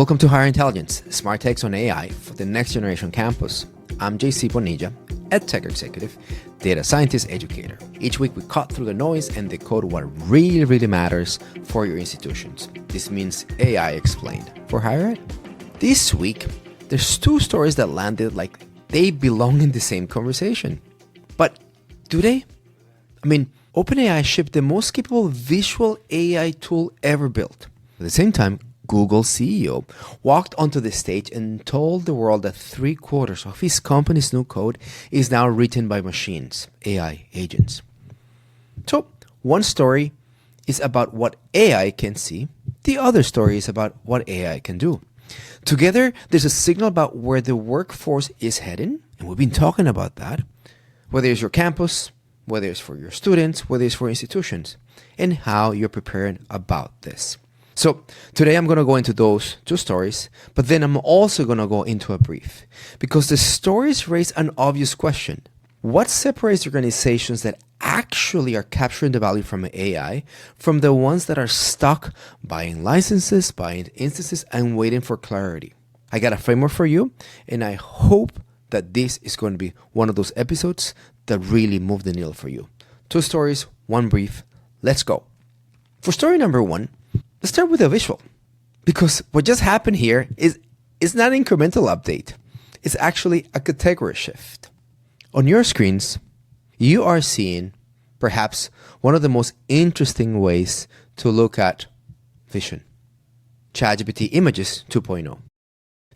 Welcome to Higher Intelligence, smart takes on AI for the next generation campus. I'm JC Bonilla, EdTech executive, data scientist, educator. Each week we cut through the noise and decode what really matters for your institutions. This means AI explained for higher ed. This week, there's two stories that landed like they belong in the same conversation. But do they? OpenAI shipped the most capable visual AI tool ever built. At the same time, Google's CEO walked onto the stage and told the world that 3/4 of his company's new code is now written by machines, AI agents. So, one story is about what AI can see. The other story is about what AI can do. Together, there's a signal about where the workforce is heading, and we've been talking about that, whether it's your campus, whether it's for your students, whether it's for institutions, and how you're preparing about this. So today I'm going to go into those two stories, but then I'm also going to go into a brief because the stories raise an obvious question. What separates organizations that actually are capturing the value from AI from the ones that are stuck buying licenses, buying instances, and waiting for clarity? I got a framework for you, and I hope that this is going to be one of those episodes that really move the needle for you. Two stories, one brief. Let's go. For story number one, let's start with a visual, because what just happened here is not an incremental update. It's actually a category shift. On your screens, you are seeing perhaps one of the most interesting ways to look at vision. ChatGPT Images 2.0.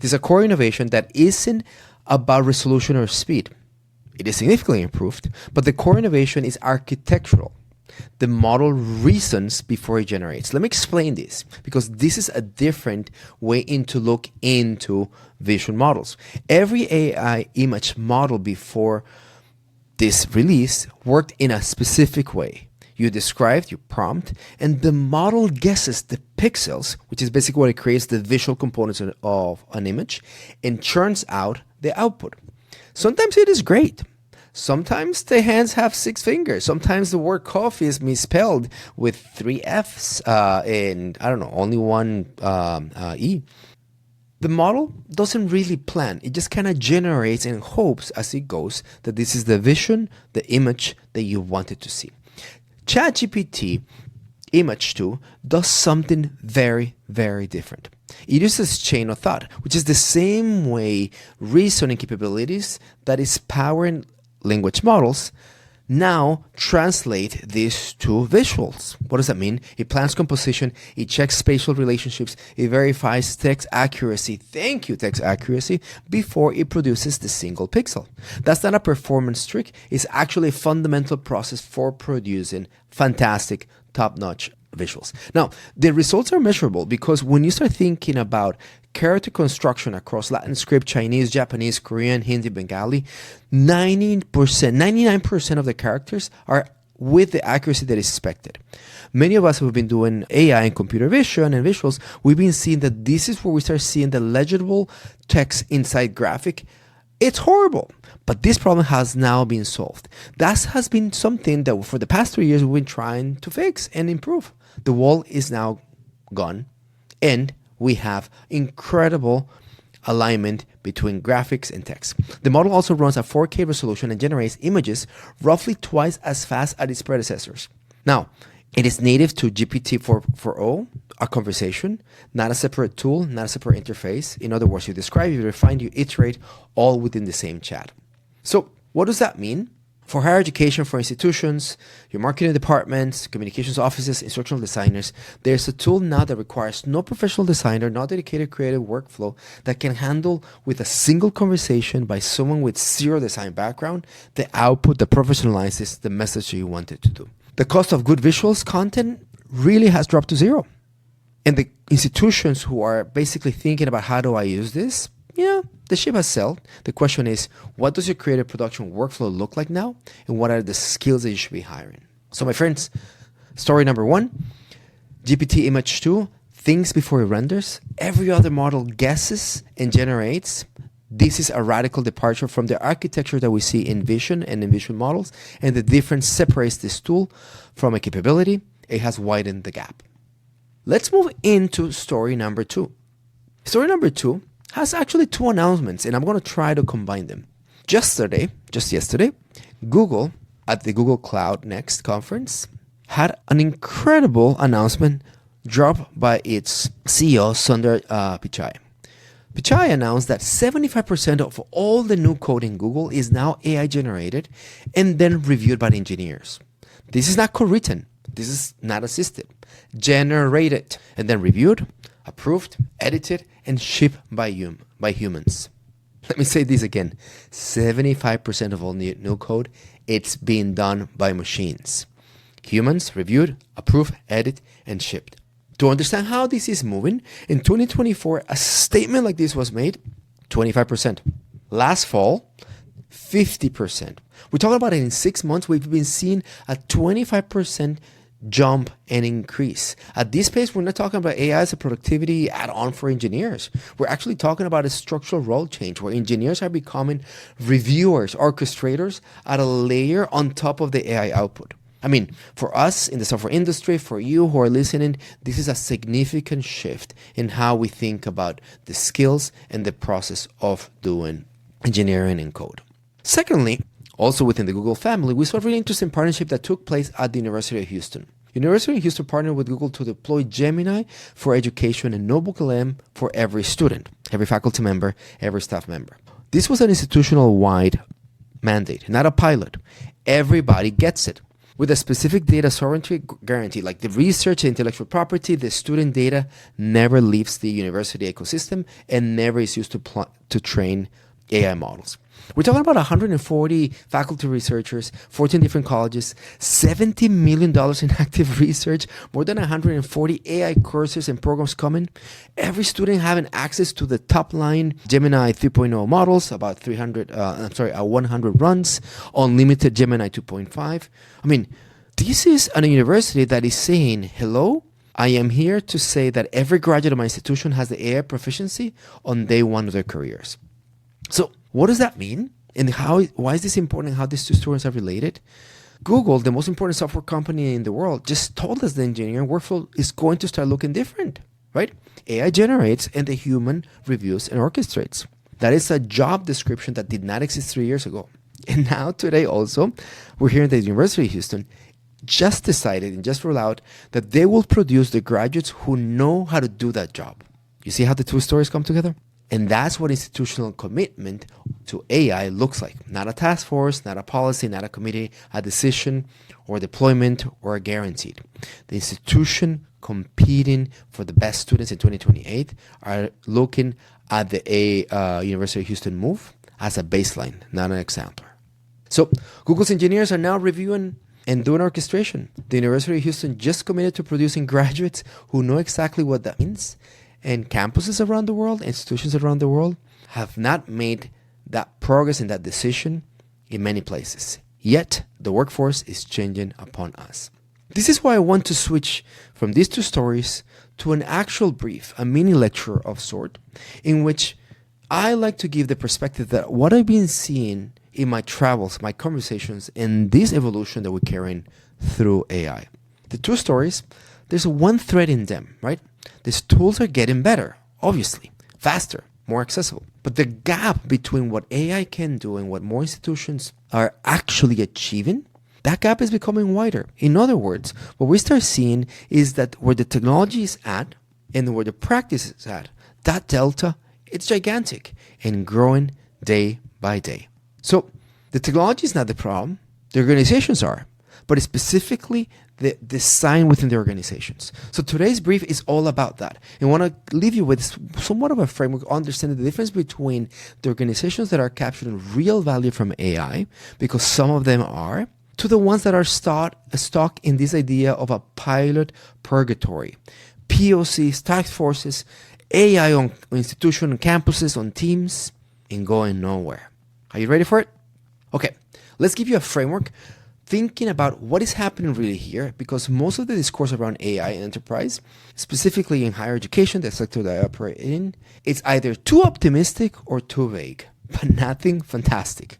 This is a core innovation that isn't about resolution or speed. It is significantly improved, but the core innovation is architectural. The model reasons before it generates. Let me explain this, because this is a different way to look into visual models. Every AI image model before this release worked in a specific way. You described, you prompt, and the model guesses the pixels, which is basically what it creates the visual components of an image, and churns out the output. Sometimes it is great. Sometimes the hands have 6 fingers. Sometimes the word coffee is misspelled with 3 F's and only one E. The model doesn't really plan. It just kind of generates and hopes as it goes that this is the vision, the image that you wanted to see. ChatGPT Image 2 does something very different. It uses chain of thought, which is the same way reasoning capabilities that is powering language models now translate these to visuals. What does that mean? It plans composition, it checks spatial relationships, it verifies text accuracy, text accuracy, before it produces the single pixel. That's not a performance trick, it's actually a fundamental process for producing fantastic, top-notch visuals. Now, the results are measurable because when you start thinking about character construction across Latin script, Chinese, Japanese, Korean, Hindi, Bengali, 99% of the characters are with the accuracy that is expected. Many of us who have been doing AI and computer vision and visuals, we've been seeing that this is where we start seeing the legible text inside graphic. It's horrible, but this problem has now been solved. That has been something that for the past 3 years we've been trying to fix and improve. The wall is now gone, and we have incredible alignment between graphics and text. The model also runs at 4K resolution and generates images roughly twice as fast as its predecessors. Now, it is native to GPT-4o, a conversation, not a separate tool, not a separate interface. In other words, you describe, you refine, you iterate, all within the same chat. So what does that mean? For higher education, for institutions, your marketing departments, communications offices, instructional designers, there's a tool now that requires no professional designer, no dedicated creative workflow that can handle with a single conversation by someone with zero design background, the output that professionalizes the message you wanted to do. The cost of good visuals content really has dropped to zero. And the institutions who are basically thinking about how do I use this, the ship has sailed. The question is, what does your creative production workflow look like now? And what are the skills that you should be hiring? So my friends, story number one, GPT Image 2 thinks before it renders. Every other model guesses and generates. This is a radical departure from the architecture that we see in vision and in visual models. And the difference separates this tool from a capability. It has widened the gap. Let's move into story number two. Story number 2 has actually 2 announcements, and I'm going to try to combine them. Just yesterday, Google at the Google Cloud Next conference had an incredible announcement dropped by its CEO, Sundar Pichai. Pichai announced that 75% of all the new code in Google is now AI generated and then reviewed by engineers. This is not co-written. This is not assisted. Generated and then reviewed, approved, edited, and shipped by humans. Let me say this again. 75% of all new code, it's being done by machines. Humans reviewed, approved, edited, and shipped. To understand how this is moving, in 2024, a statement like this was made, 25%. Last fall, 50%. We're talking about it in 6 months. We've been seeing a 25% jump and increase. At this pace, we're not talking about AI as a productivity add-on for engineers. We're actually talking about a structural role change where engineers are becoming reviewers, orchestrators at a layer on top of the AI output. I mean, for us in the software industry, for you who are listening, this is a significant shift in how we think about the skills and the process of doing engineering and code. Secondly, also within the Google family, we saw a really interesting partnership that took place at the University of Houston. University of Houston partnered with Google to deploy Gemini for education and NotebookLM for every student, every faculty member, every staff member. This was an institutional-wide mandate, not a pilot. Everybody gets it. With a specific data sovereignty guarantee, like the research and intellectual property, the student data never leaves the university ecosystem and never is used to train AI models. We're talking about 140 faculty researchers, 14 different colleges, $70 million in active research, more than 140 AI courses and programs coming, every student having access to the top line Gemini 3.0 models, about 100 runs, unlimited Gemini 2.5. I mean, this is a university that is saying, hello, I am here to say that every graduate of my institution has the AI proficiency on day one of their careers. So what does that mean? And why is this important and how these two stories are related? Google, the most important software company in the world, just told us the engineering workflow is going to start looking different, right? AI generates and the human reviews and orchestrates. That is a job description that did not exist 3 years ago. And now today also, we're here at the University of Houston, just decided and just rolled out that they will produce the graduates who know how to do that job. You see how the two stories come together? And that's what institutional commitment to AI looks like. Not a task force, not a policy, not a committee, a decision or deployment or a guaranteed. The institution competing for the best students in 2028 are looking at the University of Houston move as a baseline, not an example. So Google's engineers are now reviewing and doing orchestration. The University of Houston just committed to producing graduates who know exactly what that means. And campuses around the world, institutions around the world have not made that progress and that decision in many places. Yet, the workforce is changing upon us. This is why I want to switch from these two stories to an actual brief, a mini lecture of sort, in which I like to give the perspective that what I've been seeing in my travels, my conversations, and this evolution that we're carrying through AI. The two stories, there's one thread in them, right? These tools are getting better, obviously, faster, more accessible. But the gap between what AI can do and what more institutions are actually achieving, that gap is becoming wider. In other words, what we start seeing is that where the technology is at and where the practice is at, that delta, it's gigantic and growing day by day. So the technology is not the problem, the organizations are, but it's specifically the design within the organizations. So today's brief is all about that. And I want to leave you with somewhat of a framework, understanding the difference between the organizations that are capturing real value from AI, because some of them are, to the ones that are stuck in this idea of a pilot purgatory. POCs, task forces, AI on institution, on campuses, on teams, and going nowhere. Are you ready for it? Okay, let's give you a framework thinking about what is happening really here, because most of the discourse around AI and enterprise, specifically in higher education, the sector that I operate in, it's either too optimistic or too vague, but nothing fantastic.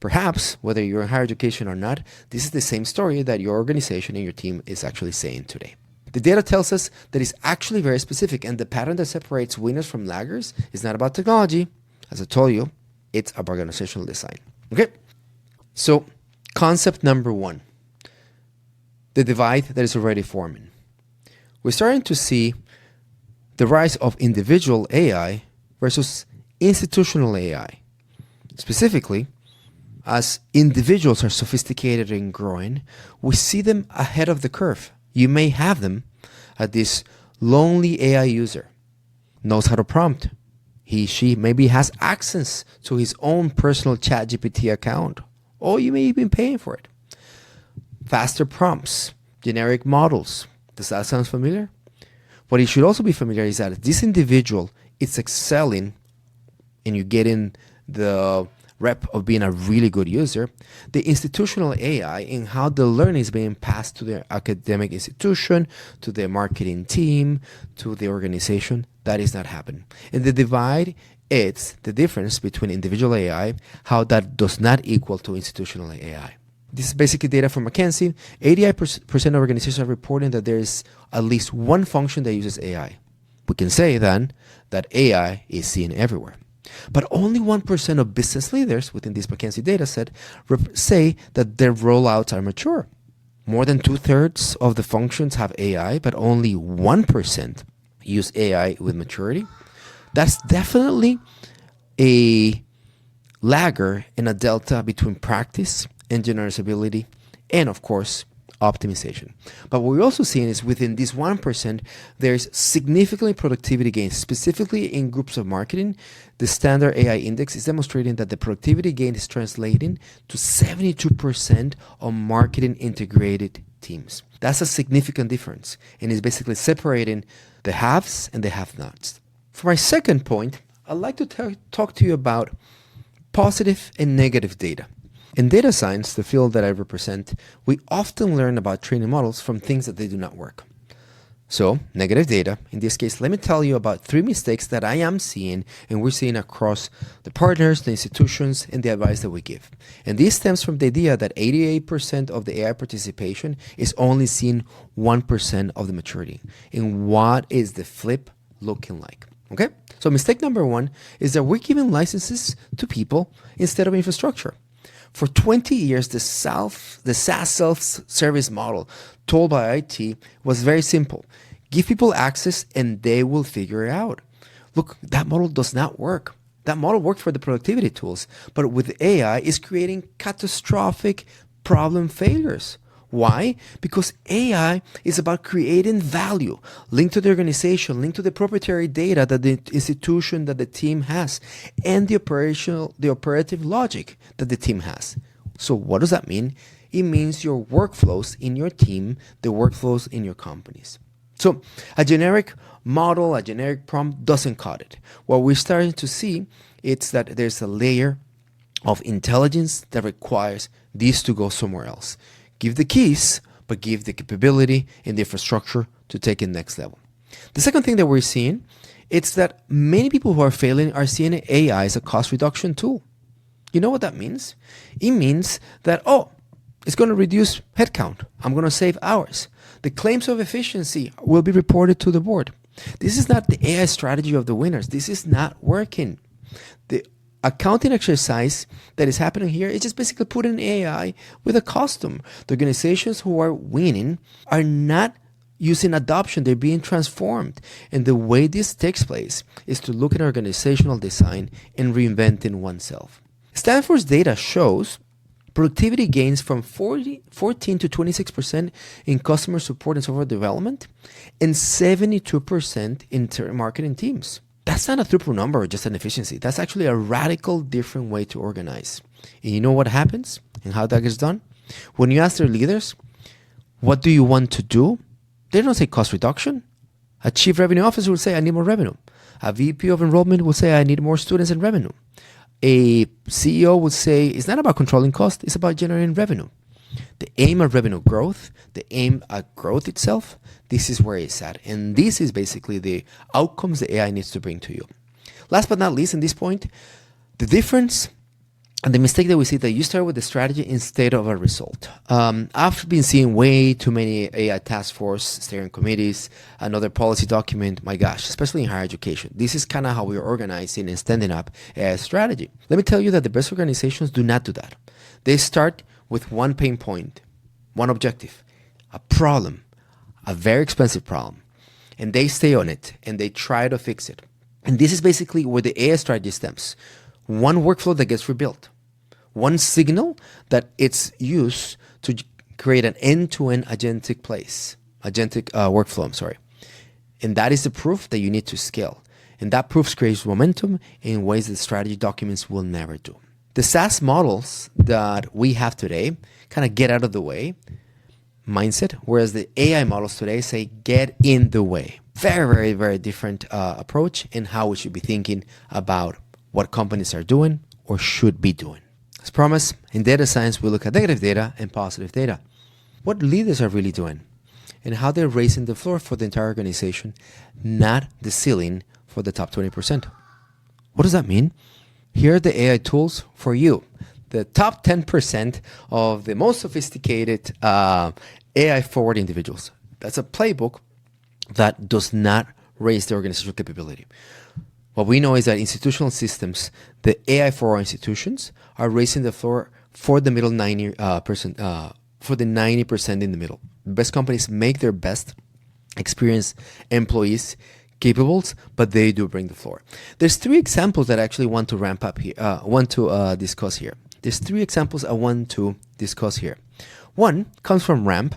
Perhaps, whether you're in higher education or not, this is the same story that your organization and your team is actually saying today. The data tells us that it's actually very specific, and the pattern that separates winners from laggers is not about technology. As I told you, it's about organizational design. Okay? So, concept number 1, the divide that is already forming. We're starting to see the rise of individual AI versus institutional AI. Specifically, as individuals are sophisticated and growing, we see them ahead of the curve. You may have them at this lonely AI user, knows how to prompt. She maybe has access to his own personal ChatGPT account, or you may even be paying for it. Faster prompts, generic models. Does that sound familiar? What you should also be familiar is that this individual is excelling and you're getting the rep of being a really good user. The institutional AI and how the learning is being passed to the academic institution, to the marketing team, to the organization, that is not happening. And the divide, it's the difference between individual AI, how that does not equal to institutional AI. This is basically data from McKinsey. 88% of organizations are reporting that there is at least one function that uses AI. We can say then that AI is seen everywhere. But only 1% of business leaders within this McKinsey data set say that their rollouts are mature. More than 2/3 of the functions have AI, but only 1% use AI with maturity. That's definitely a lagger and a delta between practice and generalizability and, of course, optimization. But what we're also seeing is within this 1%, there's significant productivity gains, specifically in groups of marketing. The standard AI index is demonstrating that the productivity gain is translating to 72% on marketing integrated teams. That's a significant difference and is basically separating the haves and the have-nots. For my second point, I'd like to talk to you about positive and negative data. In data science, the field that I represent, we often learn about training models from things that they do not work. So, negative data, in this case, let me tell you about 3 mistakes that I am seeing and we're seeing across the partners, the institutions, and the advice that we give. And this stems from the idea that 88% of the AI participation is only seeing 1% of the maturity. And what is the flip looking like? Okay? So mistake number 1 is that we're giving licenses to people instead of infrastructure. For 20 years, the SaaS self-service model told by IT was very simple. Give people access and they will figure it out. Look, that model does not work. That model worked for the productivity tools, but with AI, it's creating catastrophic problem failures. Why? Because AI is about creating value linked to the organization, linked to the proprietary data that the institution, that the team has, and the operative logic that the team has. So what does that mean? It means your workflows in your team, the workflows in your companies. So a generic model, a generic prompt doesn't cut it. What we're starting to see is that there's a layer of intelligence that requires these to go somewhere else. Give the keys, but give the capability and the infrastructure to take it next level. The second thing that we're seeing is that many people who are failing are seeing AI as a cost reduction tool. You know what that means? It means that, it's going to reduce headcount. I'm going to save hours. The claims of efficiency will be reported to the board. This is not the AI strategy of the winners. This is not working. The accounting exercise that is happening here is just basically putting AI with a custom. The organizations who are winning are not using adoption, they're being transformed. And the way this takes place is to look at organizational design and reinventing oneself. Stanford's data shows productivity gains from 14 to 26% in customer support and software development and 72% in marketing teams. That's not a throughput number or just an efficiency. That's actually a radical different way to organize. And you know what happens and how that gets done? When you ask their leaders, what do you want to do? They don't say cost reduction. A chief revenue officer will say, I need more revenue. A VP of enrollment will say, I need more students and revenue. A CEO would say, it's not about controlling cost, it's about generating revenue. The aim of revenue growth, the aim at growth itself, this is where it's at. And this is basically the outcomes the AI needs to bring to you. Last but not least, in this point, the difference And the mistake that we see that you start with the strategy instead of a result. I've been seeing way too many AI task force, steering committees, another policy document. My gosh, especially in higher education. This is kind of how we're organizing and standing up a strategy. Let me tell you that the best organizations do not do that. They start with one pain point, one objective, a problem, a very expensive problem. And they stay on it and they try to fix it. And this is basically where the AI strategy stems. One workflow that gets rebuilt, one signal that it's used to create an end-to-end agentic workflow. And that is the proof that you need to scale. And that proof creates momentum in ways that strategy documents will never do. The SaaS models that we have today kind of get out of the way mindset, whereas the AI models today say get in the way. Very, very, very different approach in how we should be thinking about what companies are doing or should be doing. As promised, in data science, we look at negative data and positive data. What leaders are really doing and how they're raising the floor for the entire organization, not the ceiling for the top 20%. What does that mean? Here are the AI tools for you. The top 10% of the most sophisticated AI forward individuals. That's a playbook that does not raise the organizational capability. What we know is that institutional systems, the AI forward institutions, are raising the floor for the middle 90%, for the 90% in the middle. Best companies make their best experienced employees capables, but they do bring the floor. There's three examples that I actually want to ramp up here. Discuss here. There's three examples I want to discuss here. One comes from Ramp,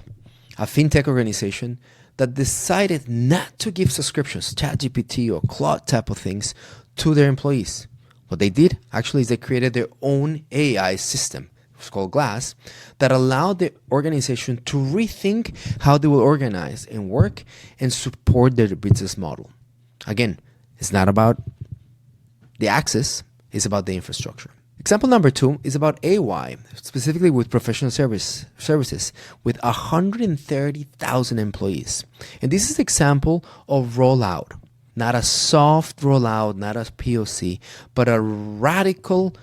a fintech organization that decided not to give subscriptions, ChatGPT or Claude type of things, to their employees. What they did actually is they created their own AI system, it's called Glass, that allowed the organization to rethink how they will organize and work and support their business model. Again, it's not about the access, it's about the infrastructure. Example number 2 is about AY, specifically with professional services with 130,000 employees. And this is an example of rollout, not a soft rollout, not a POC, but a radical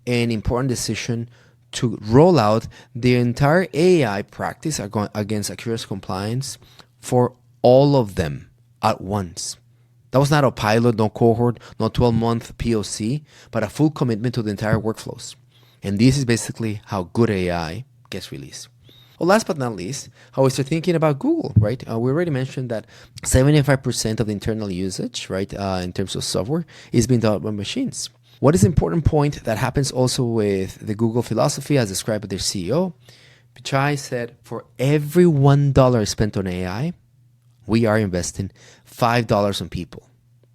and important decision to roll out the entire AI practice against accuracy compliance for all of them at once. That was not a pilot, no cohort, no 12-month POC, but a full commitment to the entire workflows. And this is basically how good AI gets released. Well, last but not least, how we start thinking about Google, right? We already mentioned that 75% of the internal usage, right, in terms of software, is being done by machines. What is the important point that happens also with the Google philosophy as described by their CEO? Pichai said, for every $1 spent on AI, we are investing $5 on people.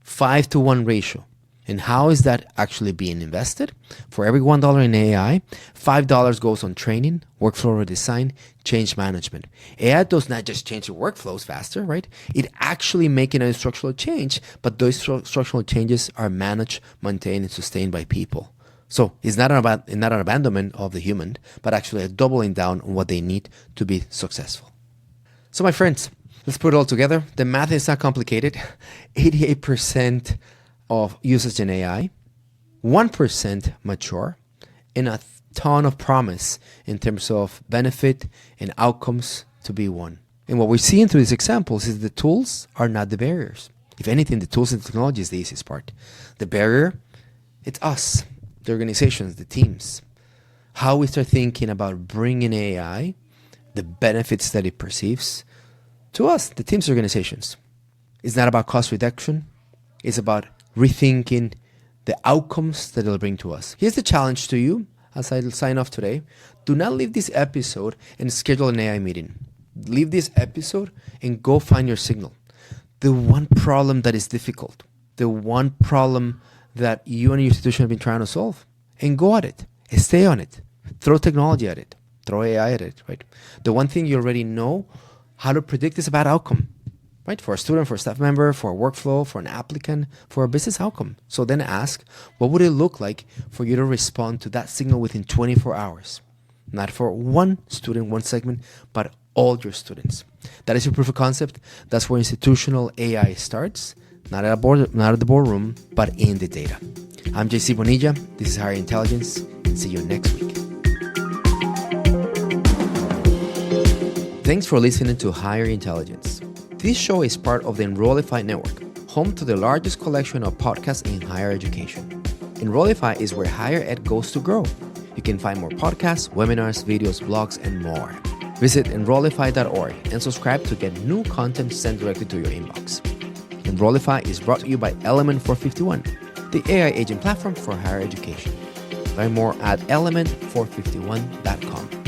5-to-1 ratio. And how is that actually being invested? For every $1 in AI, $5 goes on training, workflow redesign, change management. AI does not just change the workflows faster, right? It actually making a structural change, but those structural changes are managed, maintained, and sustained by people. So it's not an abandonment of the human, but actually a doubling down on what they need to be successful. So my friends, let's put it all together. The math is not complicated. 88% of usage in AI, 1% mature, and a ton of promise in terms of benefit and outcomes to be won. And what we're seeing through these examples is the tools are not the barriers. If anything, the tools and technology is the easiest part. The barrier, it's us, the organizations, the teams. How we start thinking about bringing AI, the benefits that it perceives, to us, the teams, organizations. It's not about cost reduction. It's about rethinking the outcomes that it'll bring to us. Here's the challenge to you as I sign off today. Do not leave this episode and schedule an AI meeting. Leave this episode and go find your signal. The one problem that is difficult, the one problem that you and your institution have been trying to solve, and go at it. Stay on it. Throw technology at it. Throw AI at it, right? The one thing you already know how to predict is a bad outcome, right? For a student, for a staff member, for a workflow, for an applicant, for a business outcome. So then ask, what would it look like for you to respond to that signal within 24 hours? Not for one student, one segment, but all your students. That is your proof of concept. That's where institutional AI starts, not at the boardroom, but in the data. I'm JC Bonilla. This is Higher Intelligence. See you next week. Thanks for listening to Higher Intelligence. This show is part of the Enrollify network, home to the largest collection of podcasts in higher education. Enrollify is where higher ed goes to grow. You can find more podcasts, webinars, videos, blogs, and more. Visit Enrollify.org and subscribe to get new content sent directly to your inbox. Enrollify is brought to you by Element 451, the AI agent platform for higher education. Learn more at element451.com.